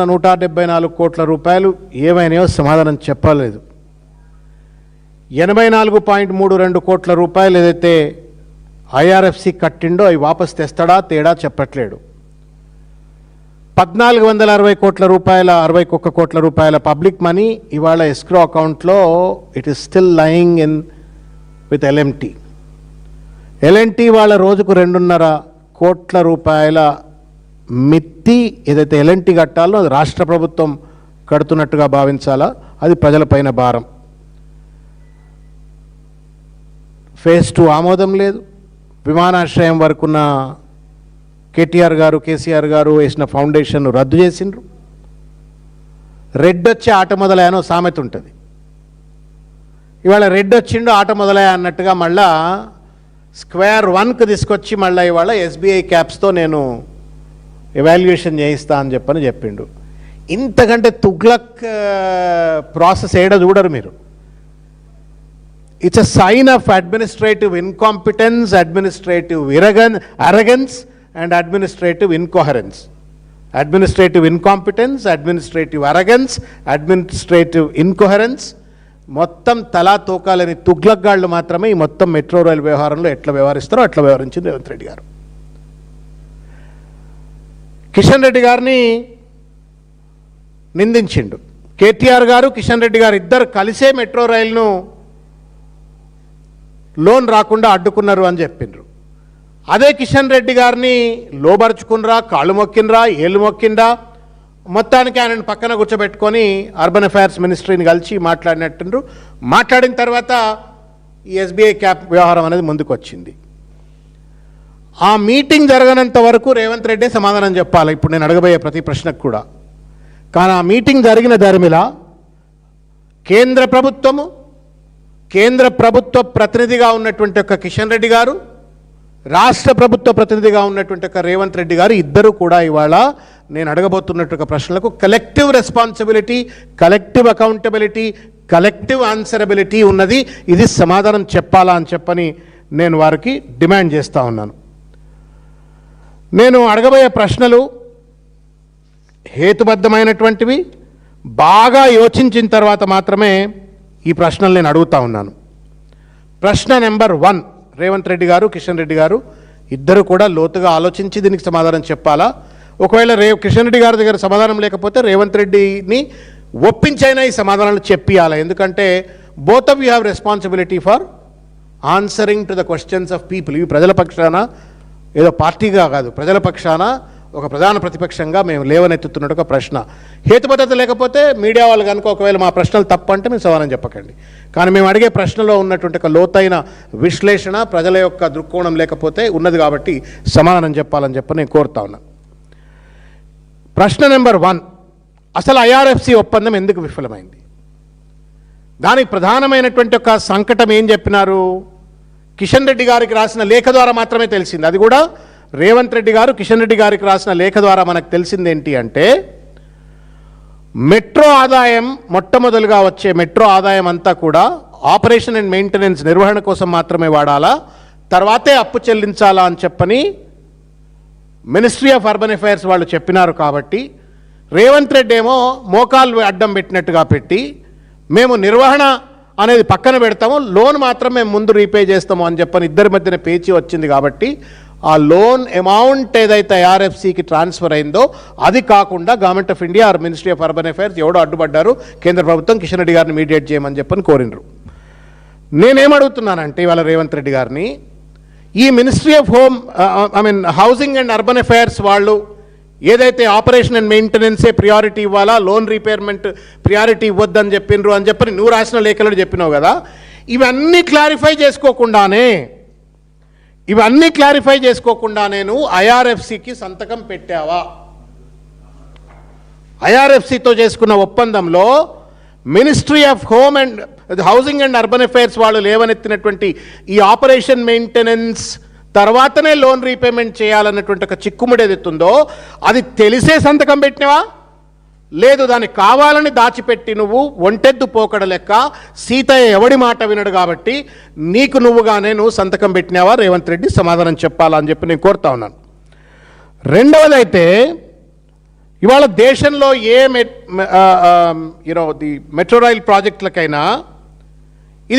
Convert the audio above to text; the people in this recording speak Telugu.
174 కోట్ల రూపాయలు ఏమైనాయో సమాధానం చెప్పలేదు. 84.32 కోట్ల రూపాయలు ఏదైతే ఐఆర్ఎఫ్సి కట్టిండో అవి వాపసు తెస్తాడా తేడా చెప్పట్లేడు. 1460 కోట్ల రూపాయల 61 కోట్ల రూపాయల పబ్లిక్ మనీ ఇవాళ ఎస్క్రో అకౌంట్లో it is still lying in with L&T. L&T వాళ్ళ రోజుకు 2.5 కోట్ల రూపాయల మిత్తి ఏదైతే ఎల్ఎన్టీ కట్టాలో అది రాష్ట్ర ప్రభుత్వం కడుతున్నట్టుగా భావించాలా, అది ప్రజలపైన భారం. ఫేజ్ 2 ఆమోదం లేదు. విమానాశ్రయం వరకున్న కేటీఆర్ గారు కేసీఆర్ గారు వేసిన ఫౌండేషన్ రద్దు చేసిండ్రు. రెడ్ వచ్చి ఆట మొదలయ్యానో సామెత ఉంటుంది. ఇవాళ రెడ్ వచ్చిండు ఆట మొదలయ్యా అన్నట్టుగా మళ్ళా స్క్వేర్ 1కు తీసుకొచ్చి మళ్ళీ ఇవాళ ఎస్బీఐ క్యాప్స్తో నేను ఎవాల్యుయేషన్ చేయిస్తా అని చెప్పిండు. ఇంతకంటే తుగ్లక్ ప్రాసెస్ ఏడ చూడరు మీరు. It's a sign of administrative incompetence, administrative arrogance and administrative incoherence. Administrative incompetence, administrative arrogance, administrative incoherence మొత్తం తలా తోకాలని తుగ్లక్ గాళ్ళు మాత్రమే ఈ మొత్తం మెట్రో రైల్ వ్యవహారంలో ఎట్లా వ్యవహరిస్తారో అట్లా వ్యవహరించింది రేవంత్ రెడ్డి గారు. కిషన్ రెడ్డి గారిని నిందించిండు. కేటీఆర్ గారు కిషన్ రెడ్డి గారు ఇద్దరు కలిసే మెట్రో రైలును లోన్ రాకుండా అడ్డుకున్నారు అని చెప్పిండ్రు. అదే కిషన్ రెడ్డి గారిని లోబరుచుకున్నరా, కాళ్ళు మొక్కినరా, ఏళ్ళు మొక్కిండ్రా, మొత్తానికి ఆయనను పక్కన కూర్చోబెట్టుకొని అర్బన్ అఫైర్స్ మినిస్ట్రీని కలిసి మాట్లాడినట్టుండ్రు. మాట్లాడిన తర్వాత ఈ ఎస్బీఐ క్యాప్ వ్యవహారం అనేది ముందుకు వచ్చింది. ఆ మీటింగ్ జరగనంత వరకు రేవంత్ రెడ్డి సమాధానం చెప్పాలి ఇప్పుడు నేను అడగబోయే ప్రతి ప్రశ్నకు కూడా. కానీ ఆ మీటింగ్ జరిగిన ధర్మిలా కేంద్ర ప్రభుత్వ ప్రతినిధిగా ఉన్నటువంటి ఒక కిషన్ రెడ్డి గారు, రాష్ట్ర ప్రభుత్వ ప్రతినిధిగా ఉన్నటువంటి ఒక రేవంత్ రెడ్డి గారు ఇద్దరు కూడా ఇవాళ నేను అడగబోతున్నట్టు ప్రశ్నలకు collective responsibility, collective accountability, collective answerability ఉన్నది. ఇది సమాధానం చెప్పాలా అని చెప్పని నేను వారికి డిమాండ్ చేస్తూ ఉన్నాను. నేను అడగబోయే ప్రశ్నలు హేతుబద్ధమైనటువంటివి, బాగా యోచించిన తర్వాత మాత్రమే ఈ ప్రశ్నలు నేను అడుగుతా ఉన్నాను. ప్రశ్న నెంబర్ 1, రేవంత్ రెడ్డి గారు కిషన్ రెడ్డి గారు ఇద్దరు కూడా లోతుగా ఆలోచించి దీనికి సమాధానం చెప్పాలా. ఒకవేళ కిషన్ రెడ్డి గారి దగ్గర సమాధానం లేకపోతే రేవంత్ రెడ్డిని ఒప్పించైనా ఈ సమాధానాలు చెప్పియాలి. ఎందుకంటే both of you have responsibility for answering to the questions of people. ఇవి ప్రజల పక్షాన ఏదో పార్టీగా కాదు, ప్రజల పక్షాన ఒక ప్రధాన ప్రతిపక్షంగా మేము లేవనెత్తుతున్నట్టు ఒక ప్రశ్న. హేతుబద్ధత లేకపోతే మీడియా వాళ్ళు కనుక ఒకవేళ మా ప్రశ్నలు తప్పు అంటే మేము సమాధానం చెప్పకండి. కానీ మేము అడిగే ప్రశ్నలో ఉన్నటువంటి ఒక లోతైన విశ్లేషణ, ప్రజల యొక్క దృక్కోణం లేకపోతే ఉన్నది కాబట్టి సమాధానం చెప్పాలని నేను కోరుతా ఉన్నాను. ప్రశ్న నెంబర్ 1, అసలు ఐఆర్ఎఫ్సి ఒప్పందం ఎందుకు విఫలమైంది? దానికి ప్రధానమైనటువంటి ఒక సంకటం ఏం చెప్పినారు? కిషన్ రెడ్డి గారికి రాసిన లేఖ ద్వారా మాత్రమే తెలిసింది. అది కూడా రేవంత్ రెడ్డి గారు కిషన్ రెడ్డి గారికి రాసిన లేఖ ద్వారా మనకు తెలిసింది ఏంటి అంటే, మెట్రో ఆదాయం మొట్టమొదలుగా వచ్చే మెట్రో ఆదాయం అంతా కూడా ఆపరేషన్ అండ్ మెయింటెనెన్స్ నిర్వహణ కోసం మాత్రమే వాడాలా, తర్వాతే అప్పు చెల్లించాలా అని చెప్పని మినిస్ట్రీ ఆఫ్ అర్బన్ అఫైర్స్ వాళ్ళు చెప్పినారు. కాబట్టి రేవంత్ రెడ్డి ఏమో మోకాలు అడ్డం పెట్టినట్టుగా పెట్టి మేము నిర్వహణ అనేది పక్కన పెడతాము, లోన్ మాత్రం మేము ముందు రీపే చేస్తాము అని చెప్పని ఇద్దరి మధ్యన పేచీ వచ్చింది. కాబట్టి ఆ లోన్ అమౌంట్ ఏదైతే ఐఆర్ఎఫ్సికి ట్రాన్స్ఫర్ అయిందో అది కాకుండా government of India or ministry of urban affairs ఎవడో అడ్డుపడ్డారు, కేంద్ర ప్రభుత్వం కిషన్ రెడ్డి గారిని మీడియేట్ చేయమని చెప్పని కోరినరు. నేనేమడుగుతున్నానంటే ఇవాళ రేవంత్ రెడ్డి గారిని, ఈ ministry of housing and urban affairs వాళ్ళు ఏదైతే ఆపరేషన్ అండ్ మెయింటెనెన్సే ప్రియారిటీ ఇవ్వాలా, లోన్ రీపేమెంట్ ప్రియారిటీ ఇవ్వద్దని చెప్పిండ్రు అని చెప్పని నువ్వు రాసిన లేఖలో చెప్పినావు కదా. ఇవన్నీ క్లారిఫై చేసుకోకుండా నువ్వు ఐఆర్ఎఫ్సికి సంతకం పెట్టావా? ఐఆర్ఎఫ్సితో చేసుకున్న ఒప్పందంలో ministry of housing and urban affairs వాళ్ళు లేవనెత్తినటువంటి ఈ ఆపరేషన్ మెయింటెనెన్స్ తర్వాతనే లోన్ రీపేమెంట్ చేయాలన్నటువంటి ఒక చిక్కుముడి ఏదైతుందో అది తెలిసే సంతకం పెట్టినవా, లేదు దాన్ని కావాలని దాచిపెట్టి నువ్వు ఒంటెద్దు పోకడ లెక్క సీతయ్య ఎవడి మాట వినడు కాబట్టి నీకు నువ్వుగానే నువ్వు సంతకం పెట్టినావా? రేవంత్ రెడ్డి సమాధానం చెప్పాలని చెప్పి నేను కోరుతా ఉన్నాను. రెండవదైతే ఇవాళ దేశంలో ఏ ది మెట్రో రైల్ ప్రాజెక్టులకైనా